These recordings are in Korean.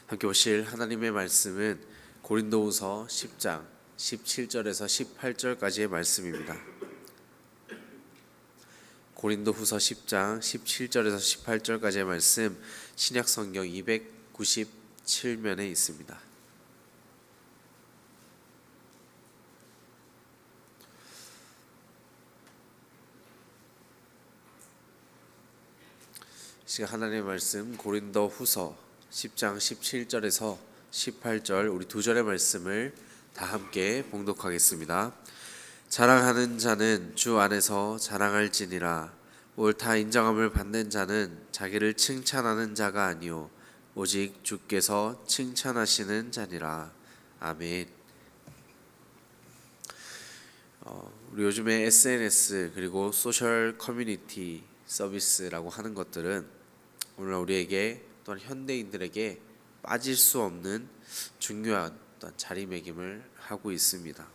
함께 보실 하나님의 말씀은 고린도후서 10장 17절에서 18절까지의 말씀입니다. 고린도후서 10장 17절에서 18절까지의 말씀, 신약성경 297면에 있습니다. 시간 하나님의 말씀 고린도후서 10장 17절에서 18절 우리 두 절의 말씀을 다 함께 봉독하겠습니다. 자랑하는 자는 주 안에서 자랑할지니라. 옳다 인정함을 받는 자는 자기를 칭찬하는 자가 아니요 오직 주께서 칭찬하시는 자니라. 아멘. 우리 요즘에 SNS 그리고 소셜 커뮤니티 서비스라고 하는 것들은 오늘날 우리에게 또한 현대인들에게 빠질 수 없는 중요한 자리매김을 하고 있습니다.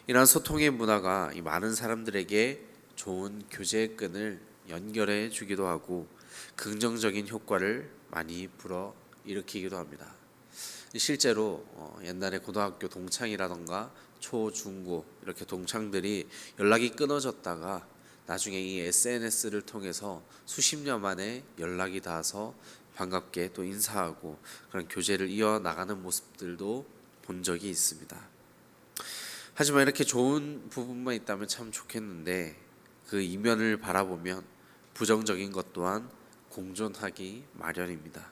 이러한 소통의 문화가 이 많은 사람들에게 좋은 교제의 끈을 연결해 주기도 하고 긍정적인 효과를 많이 불어일으키기도 합니다. 실제로 옛날에 고등학교 동창이라던가 초, 중고 이렇게 동창들이 연락이 끊어졌다가 나중에 이 SNS를 통해서 수십 년 만에 연락이 닿아서 반갑게 또 인사하고 그런 교제를 이어나가는 모습들도 본 적이 있습니다. 하지만 이렇게 좋은 부분만 있다면 참 좋겠는데 그 이면을 바라보면 부정적인 것 또한 공존하기 마련입니다.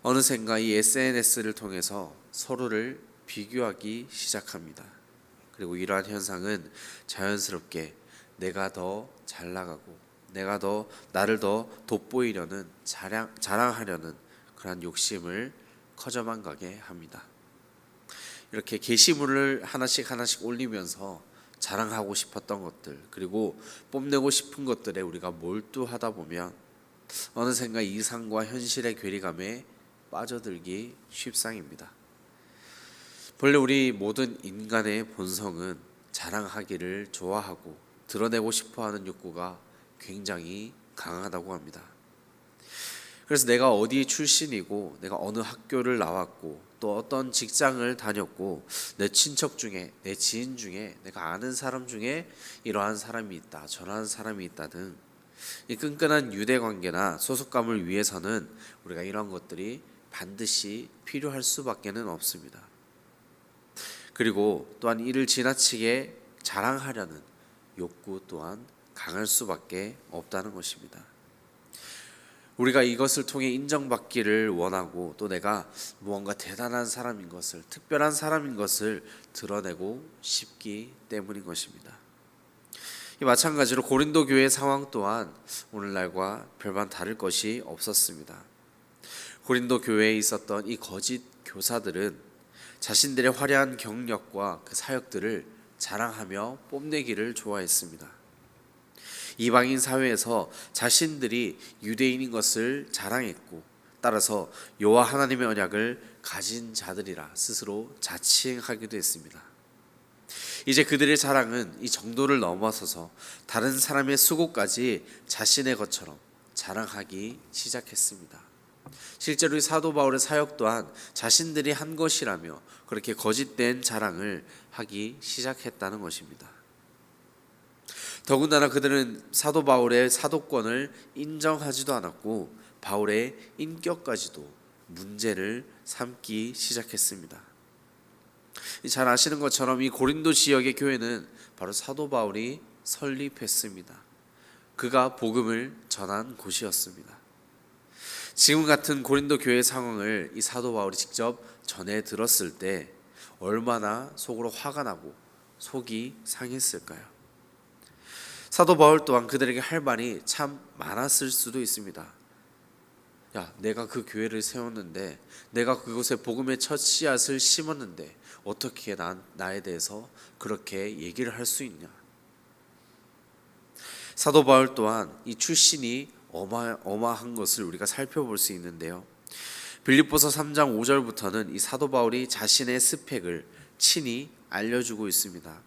어느샌가 이 SNS를 통해서 서로를 비교하기 시작합니다. 그리고 이러한 현상은 자연스럽게 내가 더 잘 나가고 나를 더 돋보이려는 자랑하려는 그러한 욕심을 커져만 가게 합니다. 이렇게 게시물을 하나씩 올리면서 자랑하고 싶었던 것들 그리고 뽐내고 싶은 것들에 우리가 몰두하다 보면 어느샌가 이상과 현실의 괴리감에 빠져들기 쉽상입니다. 본래 우리 모든 인간의 본성은 자랑하기를 좋아하고 드러내고 싶어하는 욕구가 굉장히 강하다고 합니다. 그래서 내가 어디 출신이고 내가 어느 학교를 나왔고 또 어떤 직장을 다녔고 내 친척 중에 내 지인 중에 내가 아는 사람 중에 이러한 사람이 있다 저러한 사람이 있다 등 이 끈끈한 유대관계나 소속감을 위해서는 우리가 이런 것들이 반드시 필요할 수밖에는 없습니다. 그리고 또한 이를 지나치게 자랑하려는 욕구 또한 강할 수밖에 없다는 것입니다. 우리가 이것을 통해 인정받기를 원하고 또 내가 무언가 대단한 사람인 것을 특별한 사람인 것을 드러내고 싶기 때문인 것입니다. 마찬가지로 고린도 교회의 상황 또한 오늘날과 별반 다를 것이 없었습니다. 고린도 교회에 있었던 이 거짓 교사들은 자신들의 화려한 경력과 그 사역들을 자랑하며 뽐내기를 좋아했습니다. 이방인 사회에서 자신들이 유대인인 것을 자랑했고 따라서 여호와 하나님의 언약을 가진 자들이라 스스로 자칭하기도 했습니다. 이제 그들의 자랑은 이 정도를 넘어서서 다른 사람의 수고까지 자신의 것처럼 자랑하기 시작했습니다. 실제로 이 사도 바울의 사역 또한 자신들이 한 것이라며 그렇게 거짓된 자랑을 하기 시작했다는 것입니다. 더군다나 그들은 사도 바울의 사도권을 인정하지도 않았고 바울의 인격까지도 문제를 삼기 시작했습니다. 잘 아시는 것처럼 이 고린도 지역의 교회는 바로 사도 바울이 설립했습니다. 그가 복음을 전한 곳이었습니다. 지금 같은 고린도 교회의 상황을 이 사도 바울이 직접 전해 들었을 때 얼마나 속으로 화가 나고 속이 상했을까요? 사도 바울 또한 그들에게 할 말이 참 많았을 수도 있습니다. 야, 내가 그 교회를 세웠는데 내가 그곳에 복음의 첫 씨앗을 심었는데 어떻게 나에 대해서 그렇게 얘기를 할 수 있냐? 사도 바울 또한 이 출신이 어마어마한 것을 우리가 살펴볼 수 있는데요. 빌립보서 3장 5절부터는 이 사도 바울이 자신의 스펙을 친히 알려주고 있습니다.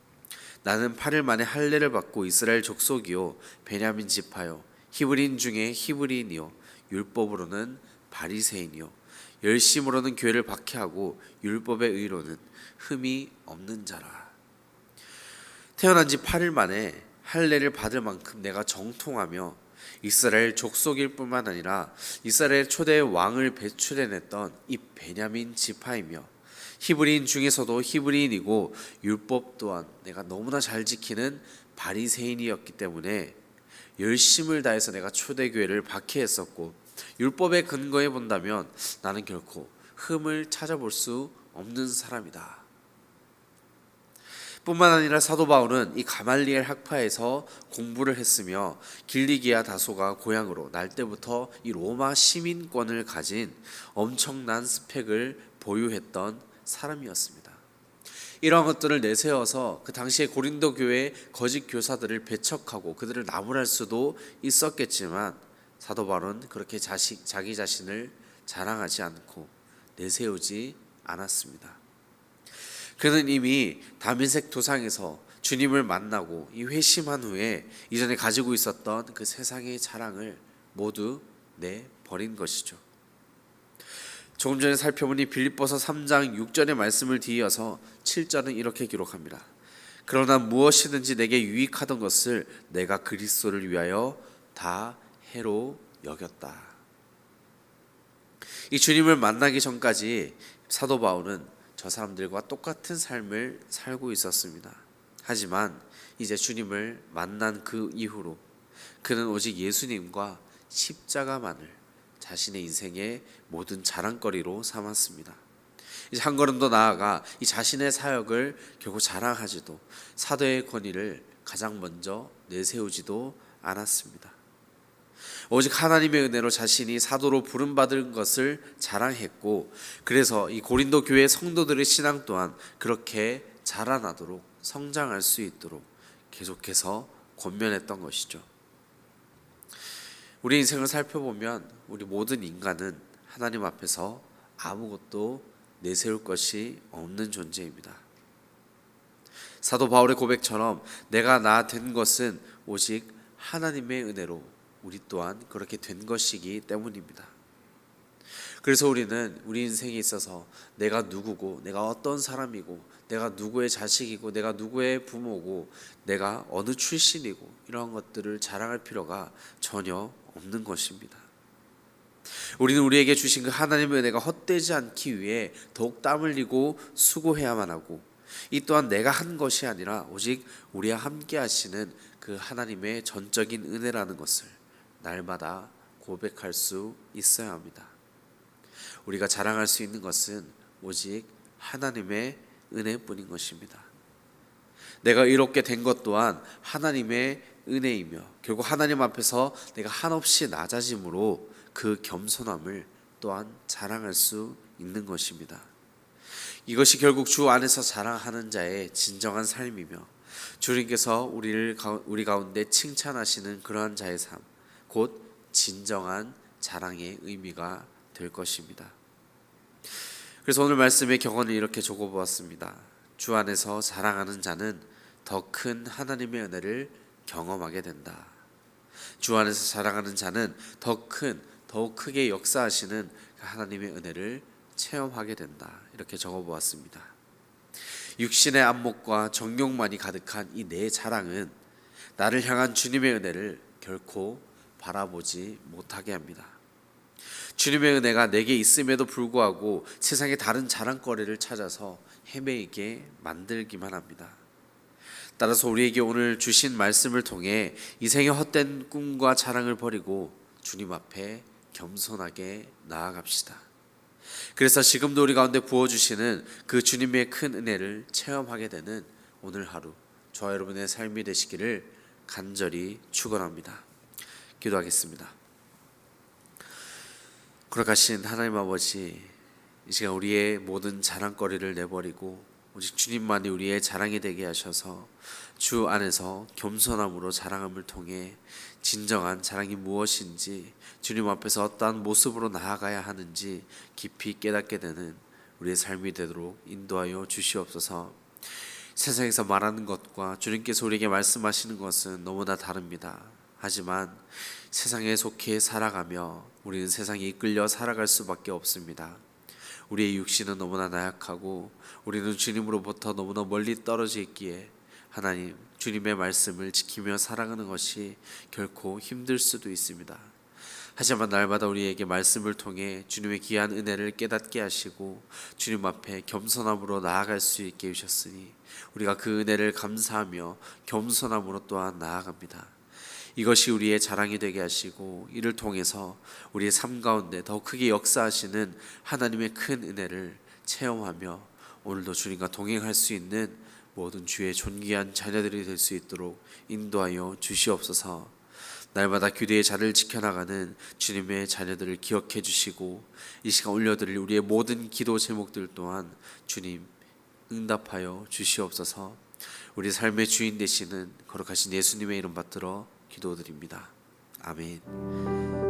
나는 8일 만에 할례를 받고 이스라엘 족속이요 베냐민 지파요 히브리인 중에 히브리인이요 율법으로는 바리새인이요 열심으로는 교회를 박해하고 율법의 의로는 흠이 없는 자라. 태어난 지 8일 만에 할례를 받을 만큼 내가 정통하며 이스라엘 족속일 뿐만 아니라 이스라엘 초대 왕을 배출해냈던 이 베냐민 지파이며 히브리인 중에서도 히브리인이고 율법 또한 내가 너무나 잘 지키는 바리새인이었기 때문에 열심을 다해서 내가 초대교회를 박해했었고, 율법에 근거해 본다면 나는 결코 흠을 찾아볼 수 없는 사람이다. 뿐만 아니라 사도 바울은 이 가말리엘 학파에서 공부를 했으며 길리기아 다소가 고향으로 날 때부터 이 로마 시민권을 가진 엄청난 스펙을 보유했던 사람이었습니다. 이러한 것들을 내세워서 그 당시에 고린도 교회의 거짓 교사들을 배척하고 그들을 나무랄 수도 있었겠지만, 사도 바울은 그렇게 자기 자신을 자랑하지 않고 내세우지 않았습니다. 그는 이미 다메섹 도상에서 주님을 만나고 이 회심한 후에 이전에 가지고 있었던 그 세상의 자랑을 모두 내버린 것이죠. 조금 전에 살펴보니 빌립보서 3장 6절의 말씀을 뒤이어서 7절은 이렇게 기록합니다. 그러나 무엇이든지 내게 유익하던 것을 내가 그리스도를 위하여 다 해로 여겼다. 이 주님을 만나기 전까지 사도 바울은 저 사람들과 똑같은 삶을 살고 있었습니다. 하지만 이제 주님을 만난 그 이후로 그는 오직 예수님과 십자가만을 자신의 인생의 모든 자랑거리로 삼았습니다. 이제 한 걸음 더 나아가 이 자신의 사역을 결국 자랑하지도, 사도의 권위를 가장 먼저 내세우지도 않았습니다. 오직 하나님의 은혜로 자신이 사도로 부름받은 것을 자랑했고, 그래서 이 고린도 교회 성도들의 신앙 또한 그렇게 자라나도록 성장할 수 있도록 계속해서 권면했던 것이죠. 우리 인생을 살펴보면 우리 모든 인간은 하나님 앞에서 아무것도 내세울 것이 없는 존재입니다. 사도 바울의 고백처럼 내가 나 된 것은 오직 하나님의 은혜로 우리 또한 그렇게 된 것이기 때문입니다. 그래서 우리는 우리 인생에 있어서 내가 누구고, 내가 어떤 사람이고, 내가 누구의 자식이고, 내가 누구의 부모고, 내가 어느 출신이고, 이러한 것들을 자랑할 필요가 전혀 없는 것입니다. 우리는 우리에게 주신 그 하나님의 은혜가 헛되지 않기 위해 더욱 땀 흘리고 수고해야만 하고, 이 또한 내가 한 것이 아니라 오직 우리와 함께 하시는 그 하나님의 전적인 은혜라는 것을 날마다 고백할 수 있어야 합니다. 우리가 자랑할 수 있는 것은 오직 하나님의 은혜뿐인 것입니다. 내가 이롭게 된 것 또한 하나님의 은혜이며, 결국 하나님 앞에서 내가 한없이 낮아짐으로 그 겸손함을 또한 자랑할 수 있는 것입니다. 이것이 결국 주 안에서 자랑하는 자의 진정한 삶이며, 주님께서 우리 가운데 칭찬하시는 그러한 자의 삶, 곧 진정한 자랑의 의미가 될 것입니다. 그래서 오늘 말씀의 격언을 이렇게 적어보았습니다. 주 안에서 자랑하는 자는 더 큰 하나님의 은혜를 경험하게 된다. 주 안에서 자랑하는 자는 더욱 크게 역사하시는 하나님의 은혜를 체험하게 된다. 이렇게 적어보았습니다. 육신의 안목과 정욕만이 가득한 이 내 자랑은 나를 향한 주님의 은혜를 결코 바라보지 못하게 합니다. 주님의 은혜가 내게 있음에도 불구하고 세상의 다른 자랑거리를 찾아서 헤매이게 만들기만 합니다. 따라서 우리에게 오늘 주신 말씀을 통해 이 생의 헛된 꿈과 자랑을 버리고 주님 앞에 겸손하게 나아갑시다. 그래서 지금도 우리 가운데 부어주시는 그 주님의 큰 은혜를 체험하게 되는 오늘 하루, 저와 여러분의 삶이 되시기를 간절히 축원합니다. 기도하겠습니다. 거룩하신 하나님 아버지, 이 시간 우리의 모든 자랑거리를 내버리고 오직 주님만이 우리의 자랑이 되게 하셔서 주 안에서 겸손함으로 자랑함을 통해 진정한 자랑이 무엇인지, 주님 앞에서 어떠한 모습으로 나아가야 하는지 깊이 깨닫게 되는 우리의 삶이 되도록 인도하여 주시옵소서. 세상에서 말하는 것과 주님께서 우리에게 말씀하시는 것은 너무나 다릅니다. 하지만 세상에 속해 살아가며 우리는 세상에 이끌려 살아갈 수밖에 없습니다. 우리의 육신은 너무나 나약하고 우리는 주님으로부터 너무나 멀리 떨어져 있기에 하나님, 주님의 말씀을 지키며 살아가는 것이 결코 힘들 수도 있습니다. 하지만 날마다 우리에게 말씀을 통해 주님의 귀한 은혜를 깨닫게 하시고 주님 앞에 겸손함으로 나아갈 수 있게 해주셨으니 우리가 그 은혜를 감사하며 겸손함으로 또한 나아갑니다. 이것이 우리의 자랑이 되게 하시고 이를 통해서 우리의 삶 가운데 더 크게 역사하시는 하나님의 큰 은혜를 체험하며 오늘도 주님과 동행할 수 있는 모든 주의 존귀한 자녀들이 될 수 있도록 인도하여 주시옵소서. 날마다 규례의 자리를 지켜나가는 주님의 자녀들을 기억해 주시고 이 시간 올려드릴 우리의 모든 기도 제목들 또한 주님 응답하여 주시옵소서. 우리 삶의 주인 되시는 거룩하신 예수님의 이름 받들어 기도드립니다. 아멘.